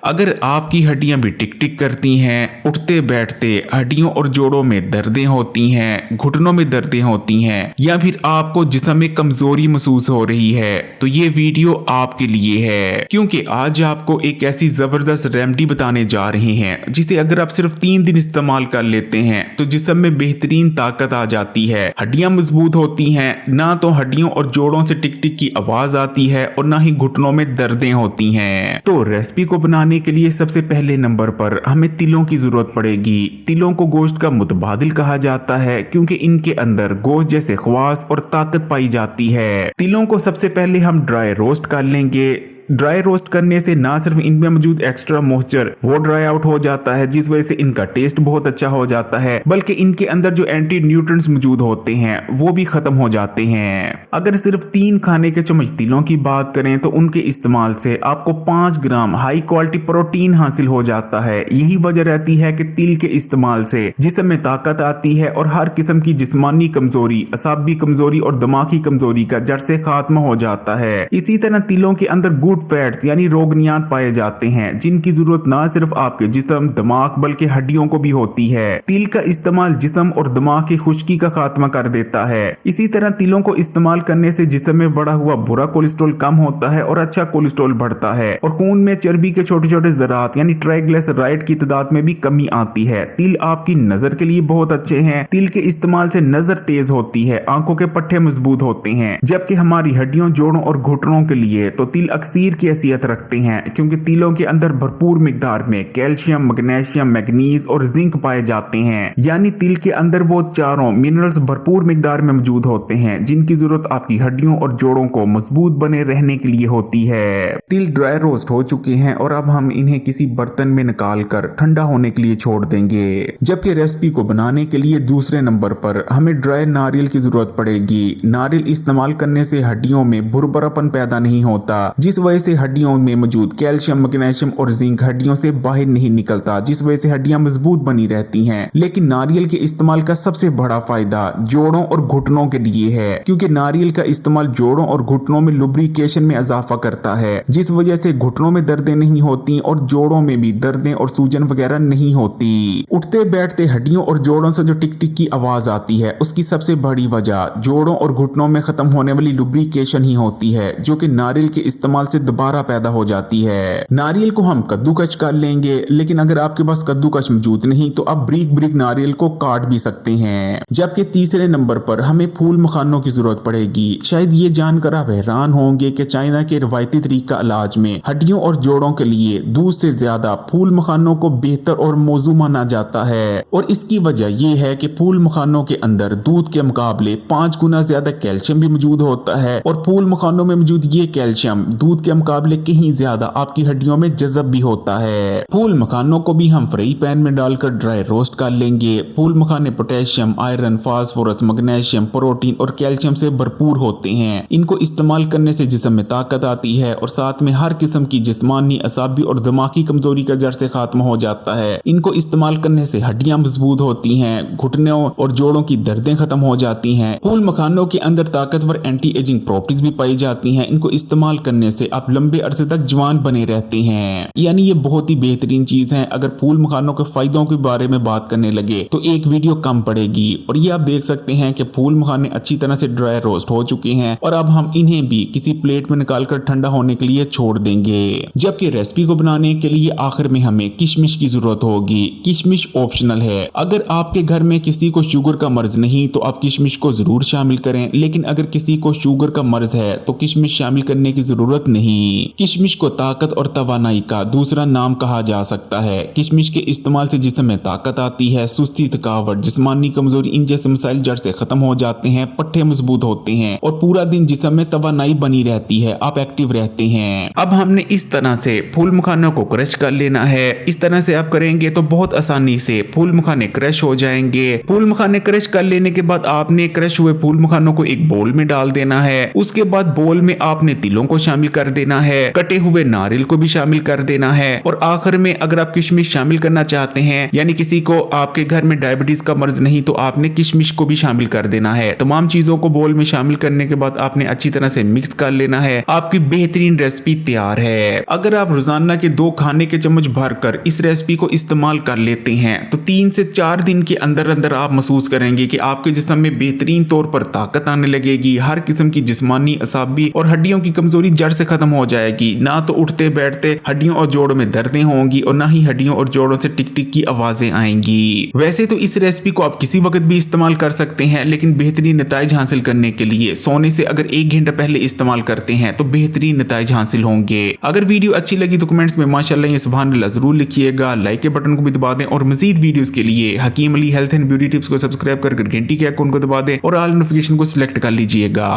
अगर आपकी हड्डियां भी टिक टिक करती हैं, उठते बैठते हड्डियों और जोड़ों में दर्दें होती हैं, घुटनों में दर्दें होती हैं, या फिर आपको जिस्म में कमजोरी महसूस हो रही है, तो ये वीडियो आपके लिए है। क्योंकि आज आपको एक ऐसी जबरदस्त रेमेडी बताने जा रहे हैं जिसे अगर आप सिर्फ 3 दिन इस्तेमाल कर लेते हैं तो जिस्म में बेहतरीन ताकत आ जाती है, हड्डियां मजबूत होती हैं, ना तो हड्डियों और जोड़ों से टिक टिक की आवाज आती है और ना ही घुटनों में दर्दें होती हैं। तो रेसिपी को बनाने के लिए सबसे पहले नंबर पर हमें तिलों की जरूरत पड़ेगी। तिलों को गोश्त का मुतबादिल कहा जाता है क्योंकि इनके अंदर गोश्त जैसे ख्वास और ताकत पाई जाती है। तिलों को सबसे पहले हम ड्राई रोस्ट कर लेंगे। ड्राई रोस्ट करने से ना सिर्फ इनमें मौजूद एक्स्ट्रा मॉइस्चर वो ड्राई आउट हो जाता है, जिस वजह से इनका टेस्ट बहुत अच्छा हो जाता है, बल्कि इनके अंदर जो एंटी न्यूट्रिएंट्स मौजूद होते हैं वो भी खत्म हो जाते हैं। अगर सिर्फ 3 खाने के चम्मच तिलों की बात करें तो उनके इस्तेमाल से आपको 5 ग्राम हाई क्वालिटी प्रोटीन हासिल हो जाता है। यही वजह रहती है कि तिल के इस्तेमाल से जिस्म में ताकत आती है और हर किस्म की जिस्मानी कमजोरी, असाबी कमजोरी और दिमागी कमजोरी का जड़ से खात्मा हो जाता है। इसी तरह तिलों के अंदर गुड फैट्स यानी रोगनियात पाए जाते हैं, जिनकी जरूरत ना सिर्फ आपके जिस्म, दिमाग बल्कि हड्डियों को भी होती है। तिल का इस्तेमाल जिस्म और दिमाग की खुश्की का खात्मा कर देता है। इसी तरह तिलों को इस्तेमाल करने से जिस्म में बढ़ा हुआ बुरा कोलेस्ट्रॉल कम होता है और अच्छा कोलेस्ट्रॉल बढ़ता है और खून में चर्बी के छोटे छोटे ज़रात यानी ट्राइग्लिसराइड की तादाद में भी कमी आती है। तिल आपकी नजर के लिए बहुत अच्छे हैं। तिल के इस्तेमाल से नजर तेज होती है, आंखों के पट्टे मजबूत होते हैं, जबकि हमारी हड्डियों, जोड़ों और घुटनों के लिए तो तिल अक्सीर की हैसियत रखते हैं क्योंकि तिलों के अंदर भरपूर मिकदार में कैल्शियम, मैग्नीशियम, मैग्नीज और जिंक पाए जाते हैं। यानी तिल के अंदर वो चारों मिनरल्स भरपूर मिकदार में मौजूद होते हैं जिनकी जरूरत आपकी हड्डियों और जोड़ों को मजबूत बने रहने के लिए होती है। तिल ड्राई रोस्ट हो चुके हैं और अब हम इन्हें किसी बर्तन में निकाल कर ठंडा होने के लिए छोड़ देंगे। जबकि रेसिपी को बनाने के लिए दूसरे नंबर पर हमें ड्राई नारियल की जरूरत पड़ेगी। नारियल इस्तेमाल करने से हड्डियों में भुरभुरापन पैदा नहीं होता, जिस वजह से हड्डियों में मौजूद कैल्शियम, मैग्नीशियम और जिंक हड्डियों से बाहर नहीं निकलता, जिस वजह से हड्डियां मजबूत बनी रहती हैं। लेकिन नारियल के इस्तेमाल का सबसे बड़ा फायदा जोड़ों और घुटनों के लिए है, क्योंकि नारियल का इस्तेमाल जोड़ों और घुटनों में लुब्रिकेशन में इजाफा करता है, जिस वजह से घुटनों में दर्दें नहीं होती और जोड़ों में भी दर्दें और सूजन वगैरह नहीं होती। उठते बैठते हड्डियों और जोड़ों से जो टिक टिक की आवाज आती है उसकी सबसे बड़ी वजह जोड़ों और घुटनों में खत्म होने वाली लुब्रिकेशन ही होती है, जो कि नारियल के इस्तेमाल से दोबारा पैदा हो जाती है। नारियल को हम कद्दूकश कर लेंगे, लेकिन अगर आपके पास कद्दूकश मौजूद नहीं तो आप ब्रीक ब्रीक नारियल को काट भी सकते हैं। जबकि तीसरे नंबर पर हमें फूल मखानों की जरूरत पड़ेगी। शायद ये जानकर आप हैरान होंगे कि चाइना के रवायती तरीका इलाज में हड्डियों और जोड़ों के लिए दूध से ज्यादा फूल मखानों को बेहतर और मौजू माना जाता है, और इसकी वजह यह है कि फूल मखानों के अंदर दूध के मुकाबले 5 गुना ज्यादा कैल्शियम भी मौजूद होता है और फूल मखानों में मौजूद ये कैल्शियम दूध के मुकाबले कहीं ज्यादा आपकी हड्डियों में जज़ब भी होता है। फूल मखानों को भी हम फ्राई पैन में डालकर ड्राई रोस्ट कर लेंगे। फूल मखाने potassium, iron, phosphorus, magnesium, protein और कैल्शियम से भरपूर होते हैं। इनको इस्तेमाल करने से जिस्म में ताकत आती है और साथ में हर किस्म की जिस्मानी, असाबी और दिमागी कमजोरी का जड़ से खात्मा हो जाता है। इनको इस्तेमाल करने से हड्डियां मजबूत होती हैं, घुटनों और जोड़ों की दर्दें खत्म हो जाती हैं। फूल मखानों के अंदर ताकतवर एंटी एजिंग प्रॉपर्टीज भी पाई जाती हैं। इनको इस्तेमाल करने से आप लंबे अरसे तक जवान बने रहते हैं। यानी ये बहुत ही बेहतरीन चीज है। अगर फूल मखानों के फायदों के बारे में बात करने लगे तो एक वीडियो कम पड़ेगी। और ये आप देख सकते हैं कि फूल मखाने अच्छी तरह से ड्राई रोस्ट हो चुके हैं और अब हम इन्हें भी किसी प्लेट में निकालकर ठंडा होने के लिए छोड़ देंगे। जबकि रेसिपी को बनाने के लिए आखिर में हमें किशमिश की जरूरत होगी। किशमिश ऑप्शनल है। अगर आपके घर में किसी को शुगर का मर्ज नहीं तो आप किशमिश को जरूर शामिल करें, लेकिन अगर किसी को शुगर का मर्ज है तो किशमिश शामिल करने की जरूरत नहीं। किशमिश को ताकत और तवानाई का दूसरा नाम कहा जा सकता है। किशमिश के इस्तेमाल से जिस्म में ताकत आती है, सुस्ती, थकावट, जिस्मानी कमजोरी, इन जैसे मसाइल जड़ से खत्म हो जाते हैं, पट्टे मजबूत होते हैं और पूरा दिन जिस्म में तवानाई बनी रहती है, आप एक्टिव रहते हैं। अब हमने इस तरह से फूल मखानों को क्रश कर लेना है। इस तरह से आप करेंगे तो बहुत आसानी से फूल मखाने क्रश हो जाएंगे। फूल मखाने क्रश कर लेने के बाद आपने क्रश हुए फूल मखानों को एक बोल में डाल देना है। उसके बाद बोल में आपने तिलों को शामिल कर देना है, कटे हुए नारियल को भी शामिल कर देना है और आखिर में अगर आप किशमिश शामिल करना चाहते हैं, यानी किसी को आपके घर में डायबिटीज का मर्ज नहीं तो आपने किशमिश को भी शामिल कर देना है। तमाम चीजों को बोल में शामिल करने के बाद आपने अच्छी तरह से मिक्स कर लेना है। आपकी बेहतरीन रेसिपी तैयार है। अगर आप रोजाना के 2 खाने के चम्मच भरकर इस रेसिपी को इस्तेमाल कर लेते हैं तो 3 से 4 दिन के अंदर अंदर आप महसूस करेंगे कि आपके जिस्म में बेहतरीन तौर पर ताकत आने लगेगी। हर किस्म की जिस्मानी, असाबी और हड्डियों की कमजोरी जड़ से खत्म हो जाएगी। ना तो उठते बैठते हड्डियों और जोड़ों में दर्दें होंगी और ना ही हड्डियों और जोड़ों से टिक टिक की आवाजें आएंगी। वैसे तो इस रेसिपी को आप किसी वक्त भी इस्तेमाल कर सकते हैं, लेकिन बेहतरीन नताइज हासिल करने के लिए सोने से अगर 1 घंटा पहले इस्तेमाल करते हैं तो बेहतरीन नताइज हासिल होंगे। अगर वीडियो अच्छी लगी तो कमेंट्स में माशाल्लाह या सुभान अल्लाह जरूर लिखिएगा। लाइक के बटन को भी दबा दें और मजीद वीडियोस के लिए Hakeem Ali health and beauty tips को सब्सक्राइब कर घंटी के आइकन को दबा दें और ऑल नोटिफिकेशन को सिलेक्ट कर लीजिएगा।